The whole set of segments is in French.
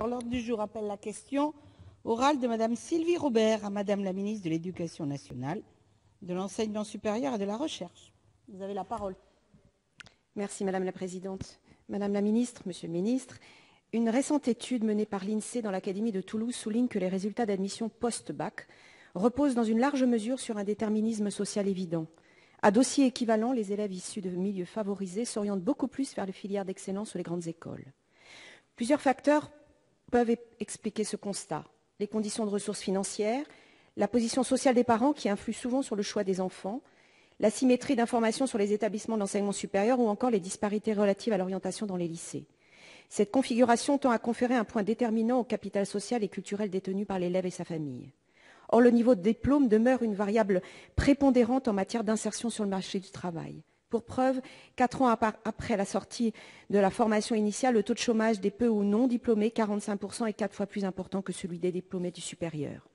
L'ordre du jour appelle la question orale de Madame Sylvie Robert à Madame la ministre de l'Éducation nationale, de l'Enseignement supérieur et de la Recherche. Vous avez la parole. Merci Madame la Présidente. Madame la Ministre, Monsieur le Ministre, une récente étude menée par l'INSEE dans l'Académie de Toulouse souligne que les résultats d'admission post-bac reposent dans une large mesure sur un déterminisme social évident. À dossier équivalent, les élèves issus de milieux favorisés s'orientent beaucoup plus vers les filières d'excellence ou les grandes écoles. Plusieurs facteurs peuvent expliquer ce constat. Les conditions de ressources financières, la position sociale des parents qui influe souvent sur le choix des enfants, la symétrie d'informations sur les établissements d'enseignement supérieur ou encore les disparités relatives à l'orientation dans les lycées. Cette configuration tend à conférer un point déterminant au capital social et culturel détenu par l'élève et sa famille. Or, le niveau de diplôme demeure une variable prépondérante en matière d'insertion sur le marché du travail. Pour preuve, 4 ans après la sortie de la formation initiale, le taux de chômage des peu ou non diplômés, 45%, est 4 fois plus important que celui des diplômés du supérieur.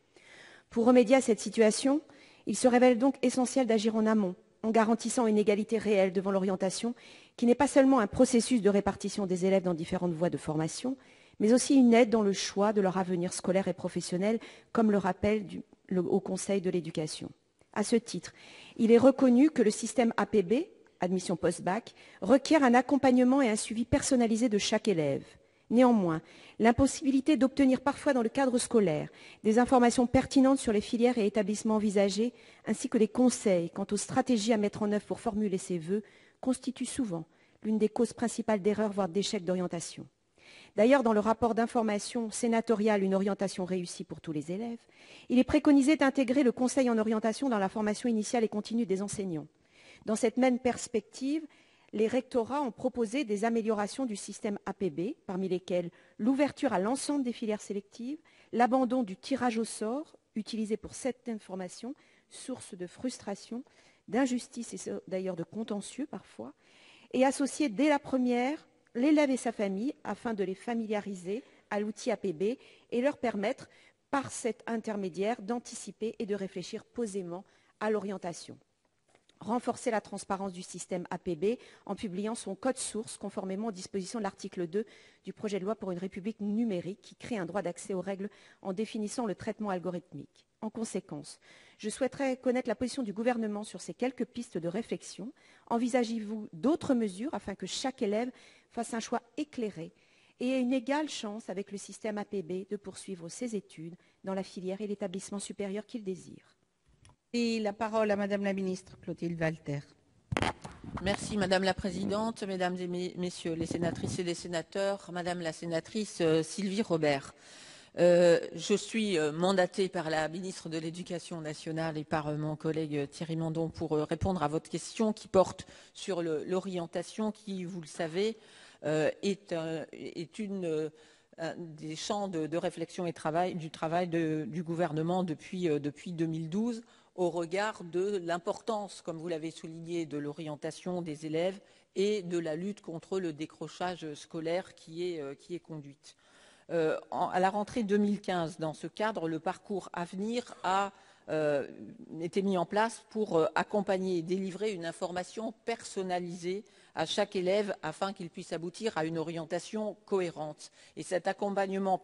Pour remédier à cette situation, il se révèle donc essentiel d'agir en amont, en garantissant une égalité réelle devant l'orientation, qui n'est pas seulement un processus de répartition des élèves dans différentes voies de formation, mais aussi une aide dans le choix de leur avenir scolaire et professionnel, comme le rappelle le Haut Conseil de l'éducation. À ce titre, il est reconnu que le système APB, admission post-bac, requiert un accompagnement et un suivi personnalisé de chaque élève. Néanmoins, l'impossibilité d'obtenir parfois dans le cadre scolaire des informations pertinentes sur les filières et établissements envisagés, ainsi que des conseils quant aux stratégies à mettre en œuvre pour formuler ses vœux, constitue souvent l'une des causes principales d'erreurs, voire d'échecs d'orientation. D'ailleurs, dans le rapport d'information sénatorial « Une orientation réussie pour tous les élèves », il est préconisé d'intégrer le conseil en orientation dans la formation initiale et continue des enseignants. Dans cette même perspective, les rectorats ont proposé des améliorations du système APB, parmi lesquelles l'ouverture à l'ensemble des filières sélectives, l'abandon du tirage au sort, utilisé pour certaines formations, source de frustration, d'injustice et d'ailleurs de contentieux parfois, et associer dès la première l'élève et sa famille afin de les familiariser à l'outil APB et leur permettre, par cet intermédiaire, d'anticiper et de réfléchir posément à l'orientation. Renforcer la transparence du système APB en publiant son code source conformément aux dispositions de l'article 2 du projet de loi pour une République numérique qui crée un droit d'accès aux règles en définissant le traitement algorithmique. En conséquence, je souhaiterais connaître la position du gouvernement sur ces quelques pistes de réflexion. Envisagez-vous d'autres mesures afin que chaque élève fasse un choix éclairé et ait une égale chance avec le système APB de poursuivre ses études dans la filière et l'établissement supérieur qu'il désire? Et la parole à Madame la ministre Clotilde Walter. Merci Madame la Présidente, Mesdames et Messieurs les sénatrices et les sénateurs, Madame la sénatrice Sylvie Robert. Je suis mandatée par la ministre de l'Éducation nationale et par mon collègue Thierry Mandon pour répondre à votre question qui porte sur l'orientation qui, vous le savez, est une des champs de réflexion et du travail du gouvernement depuis 2012 au regard de l'importance, comme vous l'avez souligné, de l'orientation des élèves et de la lutte contre le décrochage scolaire qui est conduite. À la rentrée 2015, dans ce cadre, le parcours Avenir a été mis en place pour accompagner et délivrer une information personnalisée à chaque élève afin qu'il puisse aboutir à une orientation cohérente. Et cet accompagnement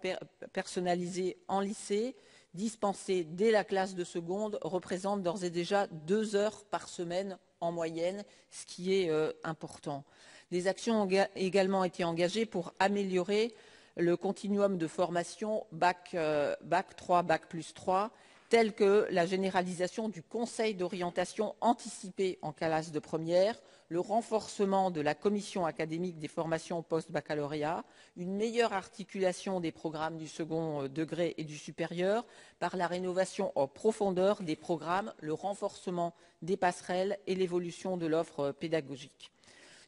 personnalisé en lycée, dispensé dès la classe de seconde, représente d'ores et déjà 2 heures par semaine en moyenne, ce qui est important. Des actions ont également été engagées pour améliorer le continuum de formation bac 3, bac plus 3, telles que la généralisation du conseil d'orientation anticipé en classe de première, le renforcement de la commission académique des formations post-baccalauréat, une meilleure articulation des programmes du second degré et du supérieur par la rénovation en profondeur des programmes, le renforcement des passerelles et l'évolution de l'offre pédagogique.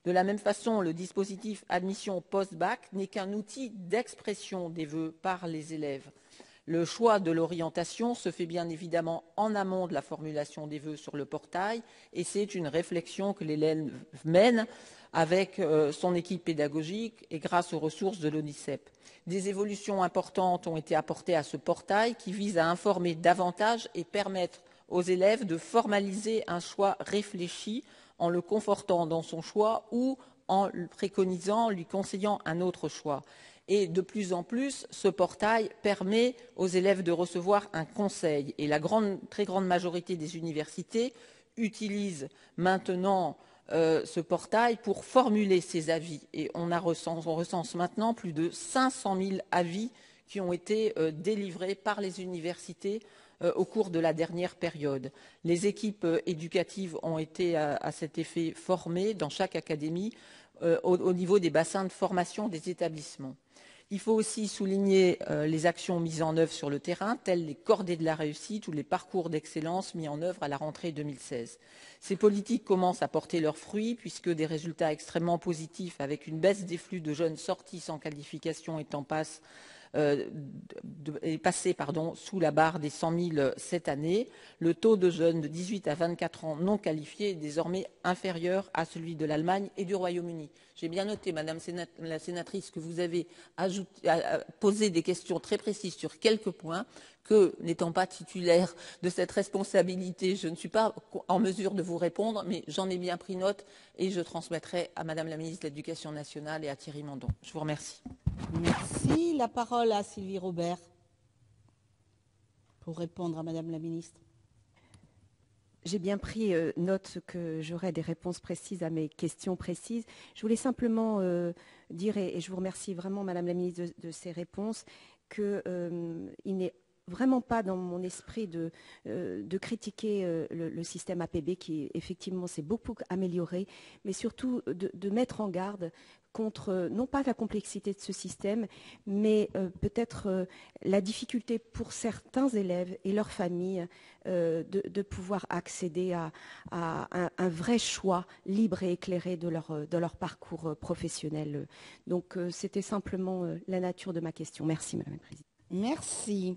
De la même façon, le dispositif admission post-bac n'est qu'un outil d'expression des vœux par les élèves. Le choix de l'orientation se fait bien évidemment en amont de la formulation des vœux sur le portail et c'est une réflexion que l'élève mène avec son équipe pédagogique et grâce aux ressources de l'ONICEP. Des évolutions importantes ont été apportées à ce portail qui vise à informer davantage et permettre aux élèves de formaliser un choix réfléchi en le confortant dans son choix ou en le préconisant, lui conseillant un autre choix. Et de plus en plus, ce portail permet aux élèves de recevoir un conseil. Et la très grande majorité des universités utilisent maintenant ce portail pour formuler ces avis. Et on recense maintenant plus de 500 000 avis qui ont été délivrés par les universités au cours de la dernière période. Les équipes éducatives ont été à cet effet formées dans chaque académie au niveau des bassins de formation des établissements. Il faut aussi souligner les actions mises en œuvre sur le terrain, telles les cordées de la réussite ou les parcours d'excellence mis en œuvre à la rentrée 2016. Ces politiques commencent à porter leurs fruits puisque des résultats extrêmement positifs avec une baisse des flux de jeunes sortis sans qualification est passé sous la barre des 100 000 cette année. Le taux de jeunes de 18 à 24 ans non qualifiés est désormais inférieur à celui de l'Allemagne et du Royaume-Uni. J'ai bien noté, Madame la sénatrice, que vous avez posé des questions très précises sur quelques points, que, n'étant pas titulaire de cette responsabilité, je ne suis pas en mesure de vous répondre, mais j'en ai bien pris note et je transmettrai à Madame la ministre de l'Éducation nationale et à Thierry Mandon. Je vous remercie. Merci. La parole à Sylvie Robert pour répondre à Madame la ministre. J'ai bien pris note que j'aurai des réponses précises à mes questions précises. Je voulais simplement dire, et je vous remercie vraiment, Madame la ministre, de ces réponses, qu'il n'est vraiment pas dans mon esprit de critiquer le système APB qui, effectivement, s'est beaucoup amélioré, mais surtout de mettre en garde contre, non pas la complexité de ce système, mais peut-être la difficulté pour certains élèves et leurs familles de pouvoir accéder à un vrai choix libre et éclairé de leur parcours professionnel. Donc, c'était simplement la nature de ma question. Merci, Madame la Présidente. Merci.